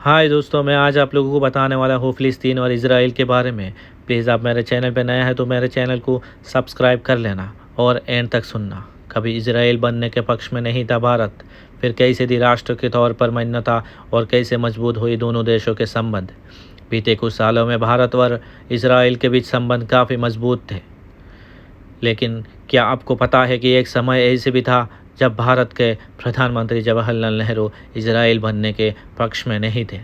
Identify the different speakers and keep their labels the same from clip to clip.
Speaker 1: हाय दोस्तों, मैं आज आप लोगों को बताने वाला हूँ फ़िलिस्तीन और इज़राइल के बारे में। प्लीज़ आप मेरे चैनल पे नया है तो मेरे चैनल को सब्सक्राइब कर लेना और एंड तक सुनना। कभी इज़राइल बनने के पक्ष में नहीं था भारत, फिर कैसे दी राष्ट्र के तौर पर मान्यता और कैसे मजबूत हुई दोनों देशों के संबंध। बीते कुछ सालों में भारत और इज़राइल के बीच संबंध काफ़ी मजबूत थे, लेकिन क्या आपको पता है कि एक समय ऐसे भी था जब भारत के प्रधानमंत्री जवाहरलाल नेहरू इज़राइल बनने के पक्ष में नहीं थे।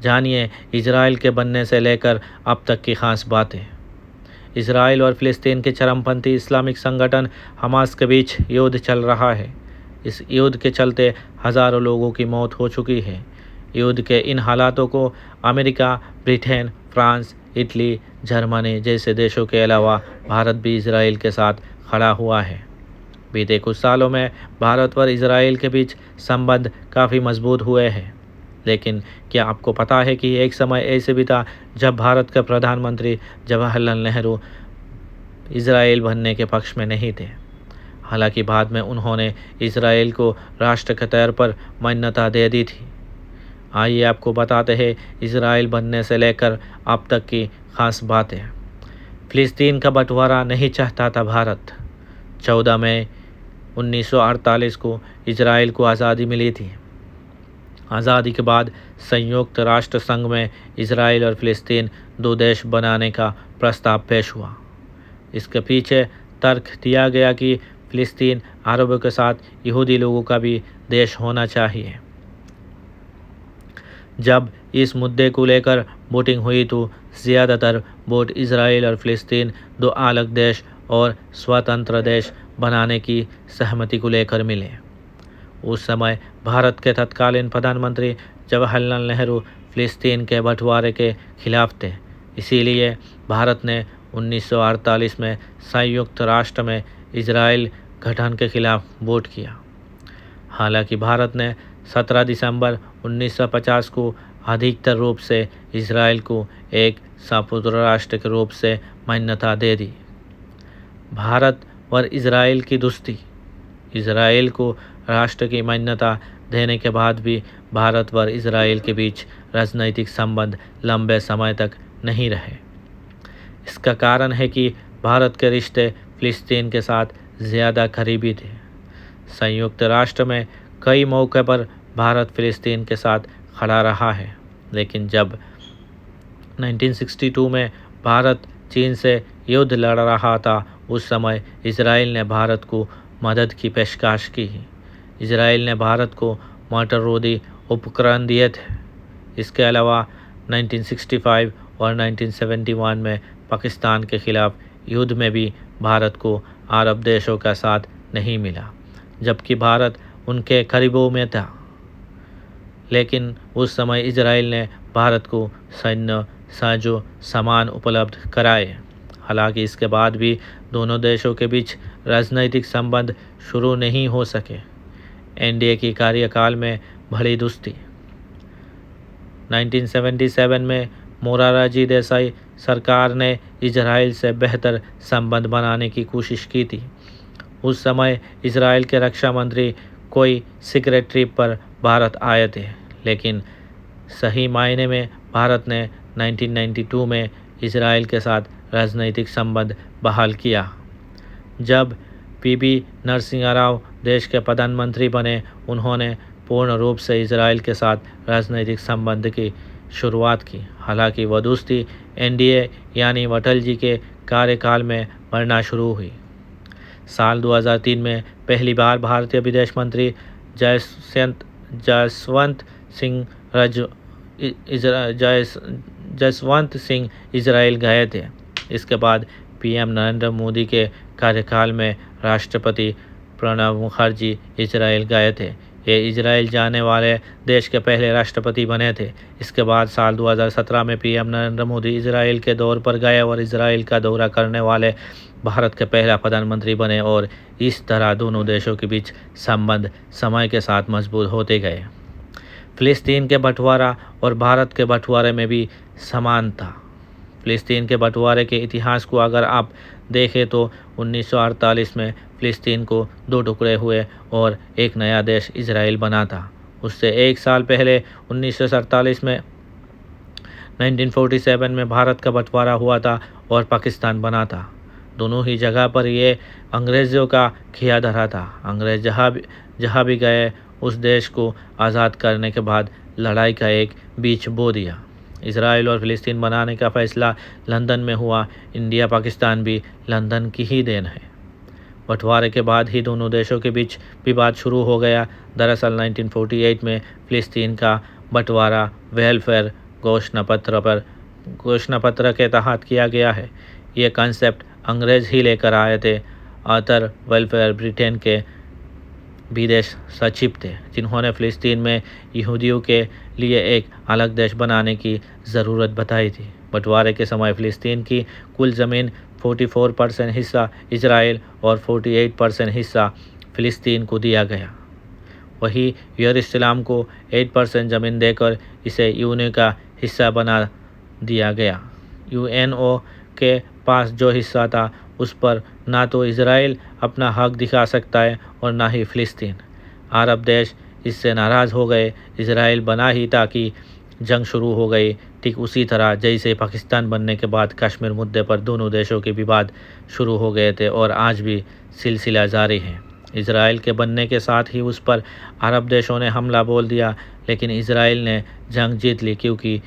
Speaker 1: जानिए इज़राइल के बनने से लेकर अब तक की खास बातें। इज़राइल और फ़िलिस्तीन के चरमपंथी इस्लामिक संगठन हमास के बीच युद्ध चल रहा है। इस युद्ध के चलते हज़ारों लोगों की मौत हो चुकी है। युद्ध के इन हालातों को America, Britain, France, Italy, Germany जैसे देशों के अलावा भारत भी इज़राइल के साथ खड़ा हुआ है। बीते कुछ सालों में भारत और इज़राइल के बीच संबंध काफ़ी मजबूत हुए हैं, लेकिन क्या आपको पता है कि एक समय ऐसे भी था जब भारत के प्रधानमंत्री जवाहरलाल नेहरू इज़राइल बनने के पक्ष में नहीं थे। हालांकि बाद में उन्होंने इज़राइल को राष्ट्र के तौर पर मान्यता दे दी थी। आइए आपको बताते हैं इज़राइल बनने से लेकर अब तक की खास बातें। फ़िलिस्तीन का बंटवारा नहीं चाहता था भारत। 14 मई 1948 को इज़राइल को आज़ादी मिली थी। आज़ादी के बाद संयुक्त राष्ट्र संघ में इज़राइल और फ़िलिस्तीन दो देश बनाने का प्रस्ताव पेश हुआ। इसके पीछे तर्क दिया गया कि फ़िलिस्तीन अरबों के साथ यहूदी लोगों का भी देश होना चाहिए। जब इस मुद्दे को लेकर वोटिंग हुई तो ज़्यादातर वोट इज़राइल और फ़िलिस्तीन दो अलग देश और स्वतंत्र देश बनाने की सहमति को लेकर मिले। उस समय भारत के तत्कालीन प्रधानमंत्री जवाहरलाल नेहरू फ़िलिस्तीन के बंटवारे के खिलाफ थे। इसीलिए भारत ने 1948 में संयुक्त राष्ट्र में इज़राइल गठन के खिलाफ वोट किया। हालांकि भारत ने 17 दिसंबर 1950 को अधिकतर रूप से इज़राइल को एक संयुक्त राष्ट्र के रूप से मान्यता दे दी। भारत और इज़राइल की दोस्ती। इज़राइल को राष्ट्र की मान्यता देने के बाद भी भारत और इज़राइल के बीच राजनीतिक संबंध लंबे समय तक नहीं रहे। इसका कारण है कि भारत के रिश्ते फ़िलिस्तीन के साथ ज़्यादा करीबी थे। संयुक्त राष्ट्र में कई मौक़ों पर भारत फ़िलिस्तीन के साथ खड़ा रहा है, लेकिन जब 1962 में भारत चीन से युद्ध लड़ रहा था, उस समय इज़राइल ने भारत को मदद की पेशकश की। इज़राइल ने भारत को मोटररोधी उपकरण दिए थे। इसके अलावा 1965 और 1971 में पाकिस्तान के खिलाफ युद्ध में भी भारत को अरब देशों का साथ नहीं मिला, जबकि भारत उनके करीबों में था। लेकिन उस समय इज़राइल ने भारत को सैन्य साजो सामान उपलब्ध कराए। हालांकि इसके बाद भी दोनों देशों के बीच राजनीतिक संबंध शुरू नहीं हो सके। एनडीए की कार्यकाल में बढ़ी दोस्ती। 1977 में मोरारजी देसाई सरकार ने इज़राइल से बेहतर संबंध बनाने की कोशिश की थी। उस समय इज़राइल के रक्षा मंत्री कोई सीक्रेट ट्रिप पर भारत आए थे, लेकिन सही मायने में भारत ने 1992 में इज़राइल के साथ राजनीतिक संबंध बहाल किया। जब पीवी नरसिंह राव देश के प्रधानमंत्री बने, उन्होंने पूर्ण रूप से इज़राइल के साथ राजनीतिक संबंध की शुरुआत की। हालांकि वह दोस्ती एनडीए यानी अटल जी के कार्यकाल में बढ़ना शुरू हुई। साल 2003 में पहली बार भारतीय विदेश मंत्री जसवंत सिंह इज़राइल गए थे। इसके बाद पीएम नरेंद्र मोदी के कार्यकाल में राष्ट्रपति प्रणब मुखर्जी इज़राइल गए थे। ये इज़राइल जाने वाले देश के पहले राष्ट्रपति बने थे। इसके बाद साल 2017 में पीएम नरेंद्र मोदी इज़राइल के दौरे पर गए और इज़राइल का दौरा करने वाले भारत के पहला प्रधानमंत्री बने, और इस तरह दोनों देशों के बीच संबंध समय के साथ मजबूत होते गए। फ़िलिस्तीन के बंटवारा और भारत के बंटवारे में भी समान था। फ़िलिस्तीन के बंटवारे के इतिहास को अगर आप देखें तो 1948 में फ़िलिस्तीन को दो टुकड़े हुए और एक नया देश इज़राइल बना था। उससे एक साल पहले 1947 में 1947 में भारत का बंटवारा हुआ था और पाकिस्तान बना था। दोनों ही जगह पर ये अंग्रेज़ों का खिया धरा था। अंग्रेज़ जहाँ भी गए उस देश को आज़ाद करने के बाद लड़ाई का एक बीज बो दिया। इसराइल और फ़िलिस्तीन बनाने का फ़ैसला लंदन में हुआ। इंडिया पाकिस्तान भी लंदन की ही देन है। बंटवारे के बाद ही दोनों देशों के बीच विवाद शुरू हो गया। दरअसल 1948 में फ़िलिस्तीन का बंटवारा वेलफेयर घोषणा पत्र के तहत किया गया है। ये कंसेप्ट अंग्रेज़ ही लेकर आए थे। आर्थर वेलफेयर ब्रिटेन के विदेश सचिव थे, जिन्होंने फ़िलिस्तीन में यहूदियों के लिए एक अलग देश बनाने की ज़रूरत बताई थी। बंटवारे के समय फ़िलिस्तीन की कुल ज़मीन 44% हिस्सा इजराइल और 48% हिस्सा फ़िलिस्तीन को दिया गया। वहीं यरूशलेम को 8% ज़मीन देकर इसे यूएनओ का हिस्सा बना दिया गया। यूएनओ के पास जो हिस्सा था उस पर ना तो इजराइल अपना हक दिखा सकता है और ना ही फ़िलिस्तीन। अरब देश इससे नाराज़ हो गए। इजराइल बना ही ताकि जंग शुरू हो गई। ठीक उसी तरह जैसे पाकिस्तान बनने के बाद कश्मीर मुद्दे पर दोनों देशों के विवाद शुरू हो गए थे और आज भी सिलसिला जारी है। इजराइल के बनने के साथ ही उस पर अरब देशों ने हमला बोल दिया, लेकिन इजराइल ने जंग जीत ली क्योंकि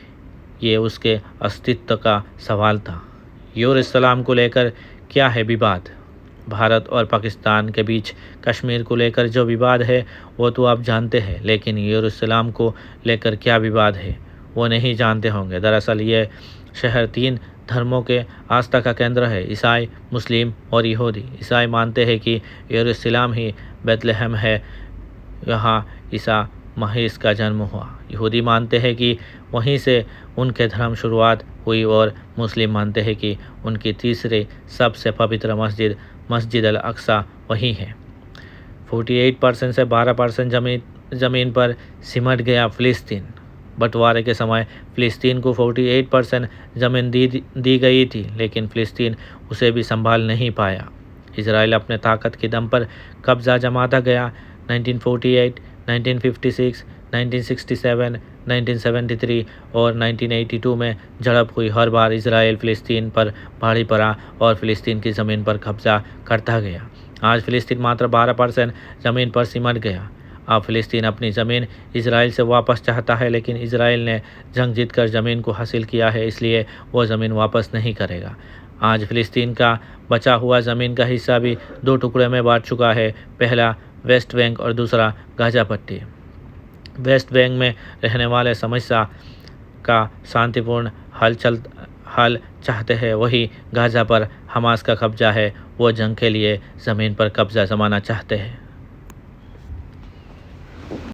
Speaker 1: ये उसके अस्तित्व का सवाल था। यरूशलेम को लेकर क्या है विवाद? भारत और पाकिस्तान के बीच कश्मीर को लेकर जो विवाद है वो तो आप जानते हैं, लेकिन यरूशलेम को लेकर क्या विवाद है वो नहीं जानते होंगे। दरअसल ये शहर 3 धर्मों के आस्था का केंद्र है, ईसाई, मुस्लिम और यहूदी। ईसाई मानते हैं कि यरूशलेम ही बेथलेहम है, यहाँ ईसा मसीह का जन्म हुआ। यहूदी मानते हैं कि वहीं से उनके धर्म शुरुआत हुई और मुस्लिम मानते हैं कि उनकी तीसरी सबसे पवित्र मस्जिद अल अक्सा वही है। 48% से 12% ज़मीन पर सिमट गया फ़िलिस्तीन। बंटवारे के समय फ़िलिस्तीन को 48% ज़मीन दी गई थी, लेकिन फ़िलिस्तीन उसे भी संभाल नहीं पाया। इजराइल अपने ताकत के दम पर कब्ज़ा जमाता गया। 1948, 1956, 1967, 1973 और 1982 में झड़प हुई। हर बार इजराइल फ़िलिस्तीन पर भारी पड़ा और फ़िलिस्तीन की ज़मीन पर कब्ज़ा करता गया। आज फ़िलिस्तीन मात्र 12% ज़मीन पर सिमट गया। अब फ़िलिस्तीन अपनी ज़मीन इजराइल से वापस चाहता है, लेकिन इजराइल ने जंग जीतकर ज़मीन को हासिल किया है, इसलिए वो ज़मीन वापस नहीं करेगा। आज फ़िलिस्तीन का बचा हुआ ज़मीन का हिस्सा भी 2 टुकड़े में बांट चुका है। पहला वेस्ट बैंक और दूसरा गाज़ा पट्टी। वेस्ट बैंक में रहने वाले समस्या का शांतिपूर्ण हल चाहते हैं, वही गाज़ा पर हमास का कब्जा है। वो जंग के लिए ज़मीन पर कब्जा जमाना चाहते हैं।